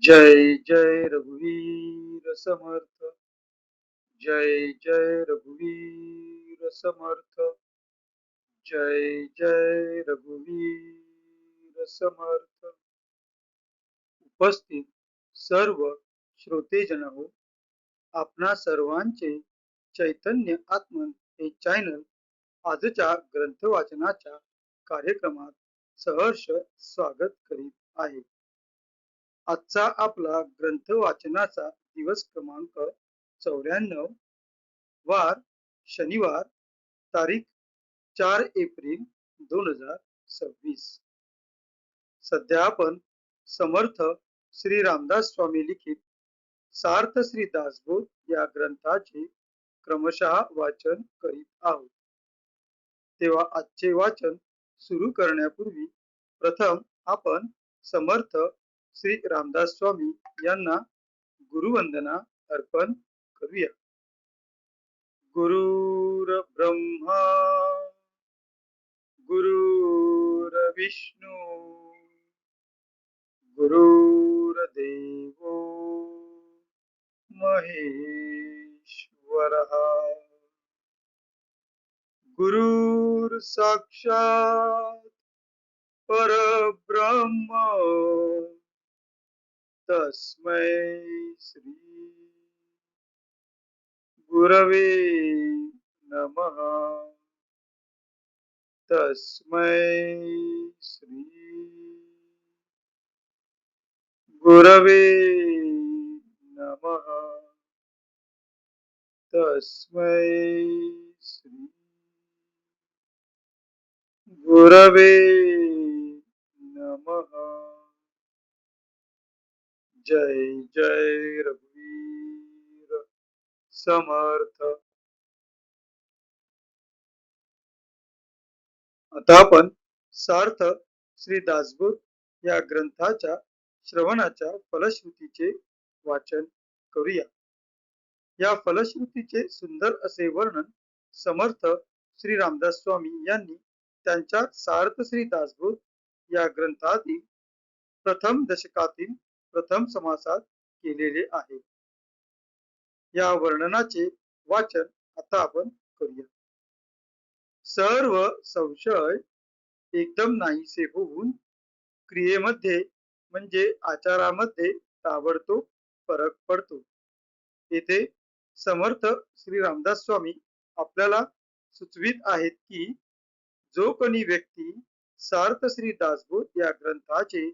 जय जय रघुवीर समर्थ। जय जय रघुवीर समर्थ। जय जय रघुवीर समर्थ। उपस्थित सर्व श्रोतेजन हो, आपणा सर्वांचे चैतन्य आत्मन हे चॅनल आजच्या ग्रंथ वाचनाच्या कार्यक्रमात सहर्ष स्वागत करीत आहे। आजचा आपला ग्रंथ वाचनाचा दिवस क्रमांक 94, वार शनिवार, तारीख 4 एप्रिल 2026। सध्या आपण समर्थ श्री रामदास स्वामी लिखित सार्थ श्री दासबोध या ग्रंथाचे क्रमशः वाचन करीत आहोत। तेव्हा आजचे वाचन सुरू करण्यापूर्वी प्रथम आपण समर्थ श्री रामदास स्वामी यांना गुरुवंदना अर्पण करूया। गुरुर ब्रह्मा गुरुर विष्णू गुरुर्देवो महेश्वरः। गुरुर साक्षात परब्रह्म तस्मै श्री गुरवे नमः। तस्मै श्री गुरवे नमः। तस्मै श्री गुरवे नमः। जय जय रघुवीर समर्थ। आता आपण सार्थ श्री दासबोध या ग्रंथाच्या श्रवणाच्या फलश्रुतीचे वाचन करूया। या फलश्रुतीचे सुंदर असे वर्णन समर्थ श्री रामदास स्वामी यांनी त्यांच्या सार्थ श्री दासबोध या ग्रंथातील प्रथम दशकातील प्रथम समासात केलेले आहे। या वर्णनाचे वाचन आता आपण करूया। सर्व संशय एकदम नाहीसे होऊन क्रियेमध्ये म्हणजे आचारामध्ये ताबडतोब फरक पडतो। येथे समर्थ श्री रामदास स्वामी आपल्याला सुचवित आहेत की जो कोणी व्यक्ती सार्थ श्री दासबोध या ग्रंथाचे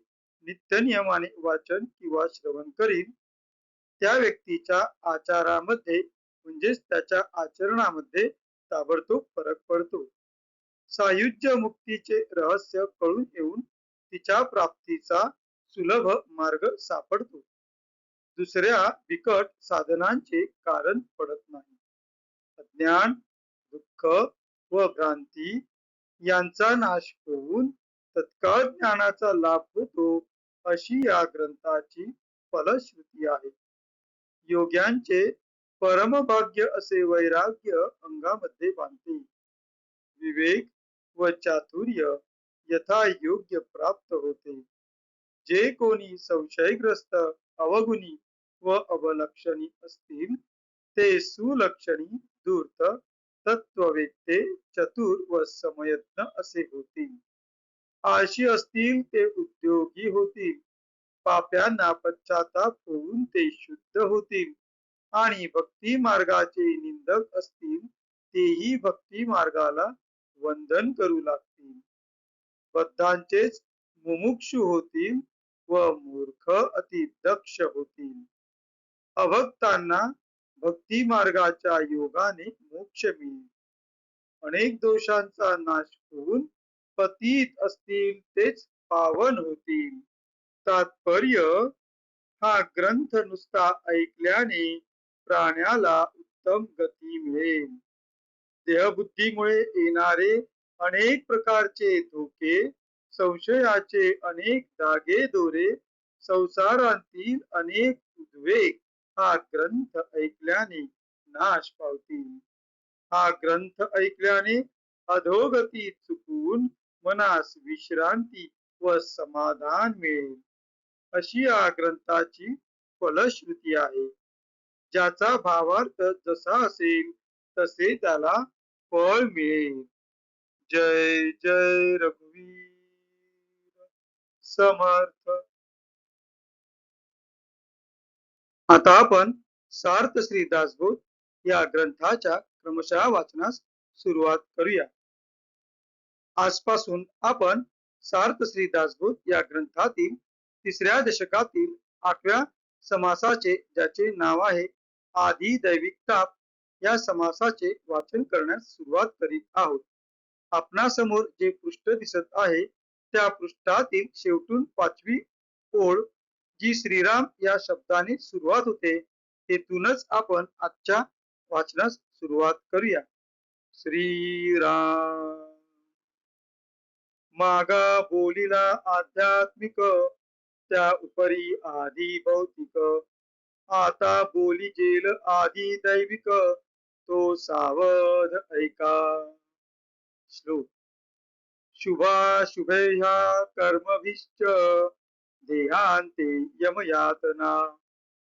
नित्य नियमाने वाचन किंवा श्रवण करील त्या व्यक्तीच्या आचारामध्ये म्हणजेच त्याच्या आचरणामध्ये ताबडतोब फरक पडतो। सायुज्य मुक्तीचे रहस्य कळून येऊन तिच्या प्राप्तीचा सुलभ मार्ग सापडतो। दुसऱ्या बिकट साधनांचे कारण पडत नाही। अज्ञान, दुःख व भ्रांती यांचा नाश होऊन तत्काळ ज्ञानाचा लाभ होतो, अशी या ग्रंथाची फलश्रुती आहे। योग्यांचे परमभाग्य असे वैराग्य अंगामध्ये बांधते। विवेक व चातुर्य यथा योग्य प्राप्त होते। जे कोणी संशयग्रस्त, अवगुणी व अवलक्षणी असतील ते सुलक्षणी, धूर्त, तत्ववेत्ते, चतुर व समयज्ञ असे होतील। आळशी असतील ते उद्योगी होतील। पाप्यांना पश्चाताप होऊन ते शुद्ध होतील आणि भक्ती मार्गाचे निंदक असतील तेही भक्ती मार्गाला वंदन करू लागतील। बद्धांचेच मुमुक्षु होतील व मूर्ख अति दक्ष होतील। अभक्तांना भक्ती मार्गाच्या योगाने मोक्ष मिळेल। अनेक दोषांचा नाश होऊन पतित असतील तेच पावन होतील। तात्पर्य, हा ग्रंथ नुसता ऐकल्याने प्राण्याला उत्तम गती मिळेल। देहबुद्धीमुळे येणारे अनेक प्रकारचे धोके, संशयाचे अनेक धागे दोरे, संसारातील अनेक उद्वेग हा ग्रंथ ऐकल्याने नाश पावतील। हा ग्रंथ ऐकल्याने अधोगती चुकून मनास विश्रांती व समाधान मिळेल। अशी या ग्रंथाची फलश्रुती आहे. ज्याचा भावार्थ जसा असेल तसे त्याला फळ मिळेल. जय जय रघुवीर समर्थ. आता आपण सार्थ श्री दासबोध या ग्रंथाच्या क्रमशः वाचनास सुरुवात करूया. आजपासून आपण सार्थ श्री दासबोध या ग्रंथातील तिसऱ्या दशकातील 8व्या समासाचे, ज्याचे नाव आहे आदी दैविक ताप, या समासाचे वाचन करण्यास सुरुवात करीत आहोत. आपणासमोर जे पृष्ठ दिसत आहे त्या पृष्ठातील शेवटून 5वी ओळ, जी श्रीराम या शब्दाने सुरुवात होते, तेथूनच आपण आजच्या वाचनास सुरुवात करूया. श्रीराम. मागा बोलिला आध्यात्मिक, त्या उपरी आधी भौतिक, आता बोली जेल आधी दैविक, तो सावध ऐका. श्लोक. शुभाशुभे ह्या कर्मभिश्च देहांते यमयातना,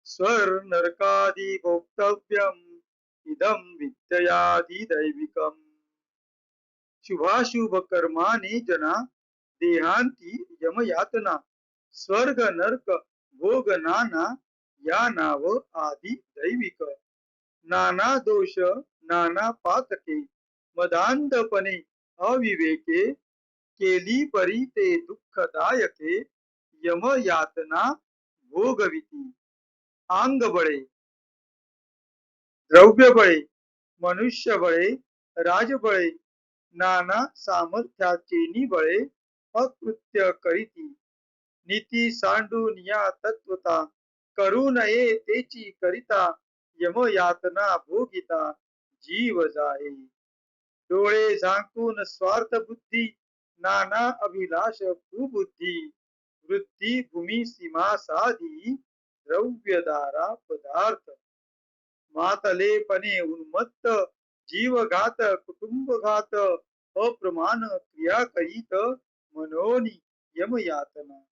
स्वर नरकादि भोक्तव्यम इदं विद्ययादि दैविकम्. शुभाशुभ कर्माने जना देहांती यमयातना, स्वर्ग नरक भोग नाना, या नाव आदि दैविक. नाना दोष नाना पातके, मदांधपणे अविवेके, केली परी ते दुःखदायके, यम यातना भोगविती. अंग बळे, द्रव्य बळे, मनुष्य बळे, राजबळे, नाना सामर्थ्याचे बळे, अकृत्य करीती. नीती सांडून या तत्वता, करू नये तेची करिता, यम यातना भोगिता जीव जाये. डोळे झाकून स्वार्थ बुद्धी, नाना अभिलाष कुबुद्धी, वृत्ती भूमी सीमा साधी, द्रव्यदारा पदार्थ. मातलेपणे उन्मत्त, जीवघात कुटुंबघात, अप्रमाण क्रिया करीत, मनोनी यमयातना.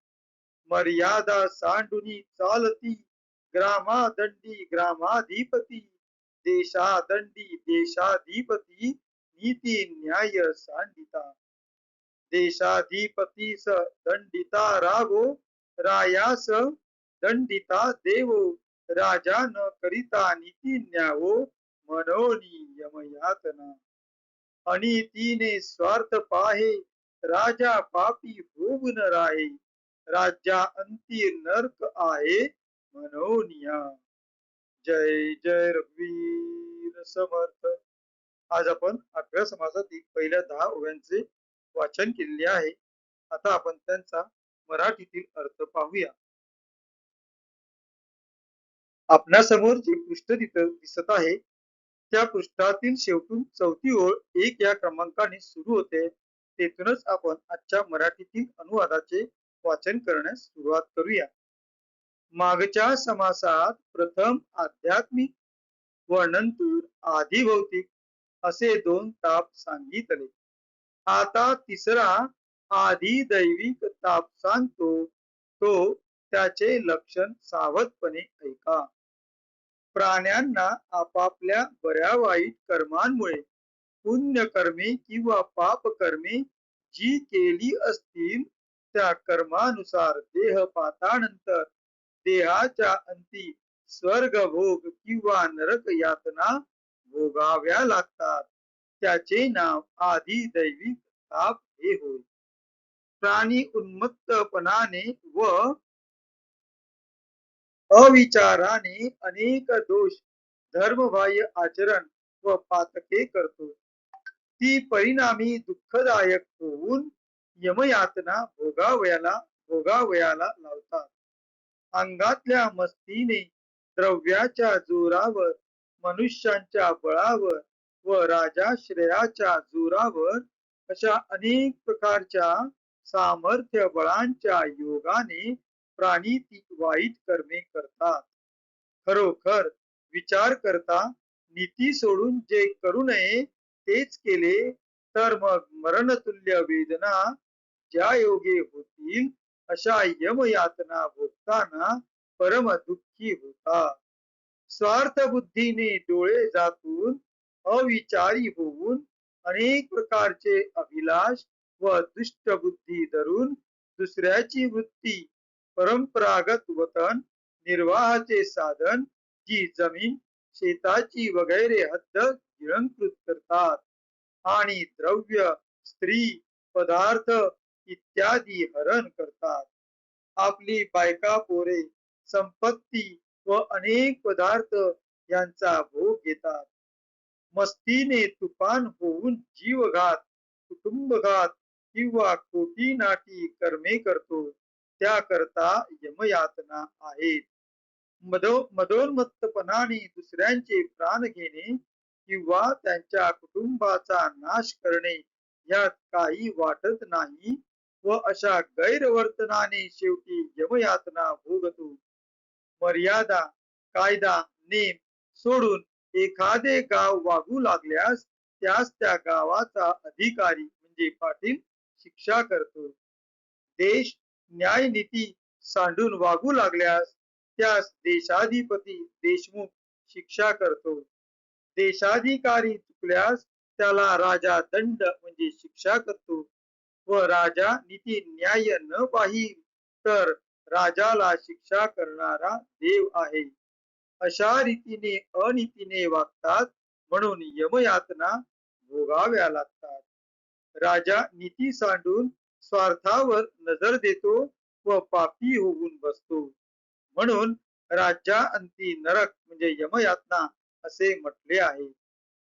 मर्यादा सांडुनी चालती, ग्रामादंडी ग्रामाधिपती, देशादंडी देशाधिपती, नीती न्याय सांडिता. देशाधिपतीस दंडिता रागो, रायास दंडिता देवो, राजा न करिता नीती न्यावो, मनोनी यमयातना. अनितीने स्वार्थ पाहे, राजा पापी होऊन राहे, राज्या अंती नरक आहे, मनोनिया. जय जय रघुवीर समर्थ. आज आपण 8व्या समासातील पहिल्या 10 ओव्यांचे वाचन केलेले आहे. आता आपण त्यांचा मराठीतील अर्थ पाहूया. आपणासमोर जे पृष्ठ दिसत आहे त्या पृष्ठातील शेवटून 4थी ओळ 1 या क्रमांकाने सुरू होते. तेथूनच आपण आजच्या मराठीतील अनुवादाचे वाचन करण्यास सुरुवात करूया. मागच्या समासात प्रथम आध्यात्मिक व नंतर आधी भौतिक असे 2 ताप सांगितले. आता तिसरा आधी दैविक ताप सांगतो, तो त्याचे लक्षण सावधपणे ऐका. प्राण्यांना आपापल्या बऱ्या वाईट कर्मांमुळे, पुण्यकर्मे किंवा पापकर्मे जी केली असतील त्या कर्मानुसार देहपातानंतर देहाच्या अंती स्वर्ग भोग किंवा नरक यातना भोगाव्या लागतात. त्याचे नाव आदी दैविक ताप हे होय. प्राणी उन्मत्तपणाने व अविचाराने अनेक दोष, धर्मबाह्य आचरण व पातके करतो. ती परिणामी दुःखदायक होऊन यमयातना भोगावयाला लावतात. अंगातल्या मस्तीने, द्रव्याच्या जोरावर, मनुष्यांच्या बळावर व राजाश्रयाच्या जोरावर अशा अनेक प्रकारच्या सामर्थ्य बळांच्या योगाने प्राणी ती वाईट कर्मे करतात. खरोखर विचार करता नीती सोडून जे करू नये तेच केले तर मग मरणतुल्य वेदना ज्या योगे होतील अशा यमयातना भोगताना परम दुःखी होतात. स्वार्थ बुद्धीने डोळे झाकून अविचारी होऊन अनेक प्रकारचे अभिलाष व दुष्ट बुद्धी धरून दुसऱ्याची वृत्ती परंपरागत वतन निर्वाहाचे साधन जी जमीन शेताची वगैरे हद्द गिळंकृत करतात आणि द्रव्य स्त्री पदार्थ इत्यादी हरण करतात. आपली बायका पोरे संपत्ती व अनेक पदार्थ यांचा भोग घेतात. मस्तीने तुफान होऊन जीवघात कुटुंबघात किंवा खोटी नाटी कर्मे करतो त्याकरता यमयातना आहेत. मदोन्मत्तपणाने दुसऱ्यांचे प्राण घेणे किंवा त्यांच्या कुटुंबाचा नाश करणे यात काही वाटत नाही व अशा गैरवर्तनाने शेवटी यमयातना भोगतो. मर्यादा कायदा नेम सोडून एखादे गाव वागू लागल्यास त्यास त्या गावाचा अधिकारी म्हणजे पाटील शिक्षा करतो. देश न्यायनीती सांडून वागू लागल्यास त्यास देशाधिपती देशमुख शिक्षा करतो. देशाधिकारी चुकल्यास त्याला राजा दंड म्हणजे शिक्षा करतो व राजा नीती न्याय न पाहिल तर राजाला शिक्षा करणारा देव आहे. अशा रीतीने अनीतीने वागतात म्हणून यमयातना भोगाव्या लागतात. राजा नीती सांडून स्वार्थावर नजर देतो व पापी होऊन बसतो म्हणून राज्याअंती नरक म्हणजे यमयातना असे म्हटले आहे.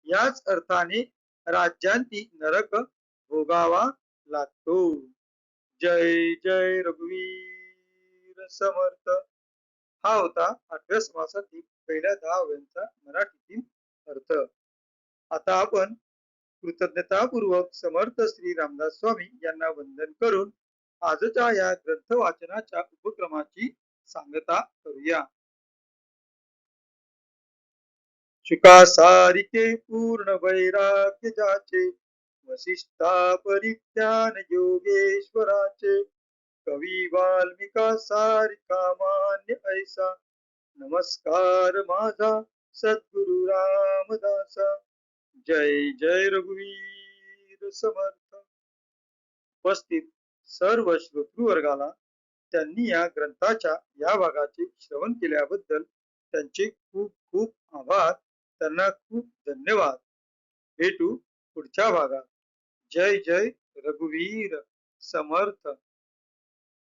याच अर्थाने राज्यांती नरक भोगावा लागतो. जय जय रघुवीर समर्थ. हा होता 8व्या समासातील पहिल्या 10 ओव्यांचा मराठीतील अर्थ. आता आपण कृतज्ञतापूर्वक समर्थ श्री रामदास स्वामी यांना वंदन करून आजच्या या ग्रंथ वाचनाच्या उपक्रमाची सांगता करूया. शुका सारिके पूर्ण वैराग्य जाचे वसिष्ठा परिज्ञान योगेश्वराचे कवी वाल्मिका सारिका मान्य ऐसा नमस्कार माझा सद्गुरु रामदासा. जय जय रघुवीर समर्थ. उपस्थित सर्व श्रोतृ वर्गाला त्यांनी या ग्रंथाच्या या भागाचे श्रवण केल्याबद्दल त्यांचे खूप खूप आभार. त्यांना खूप धन्यवाद. भेटू पुढच्या भागात. जय जय रघुवीर समर्थ.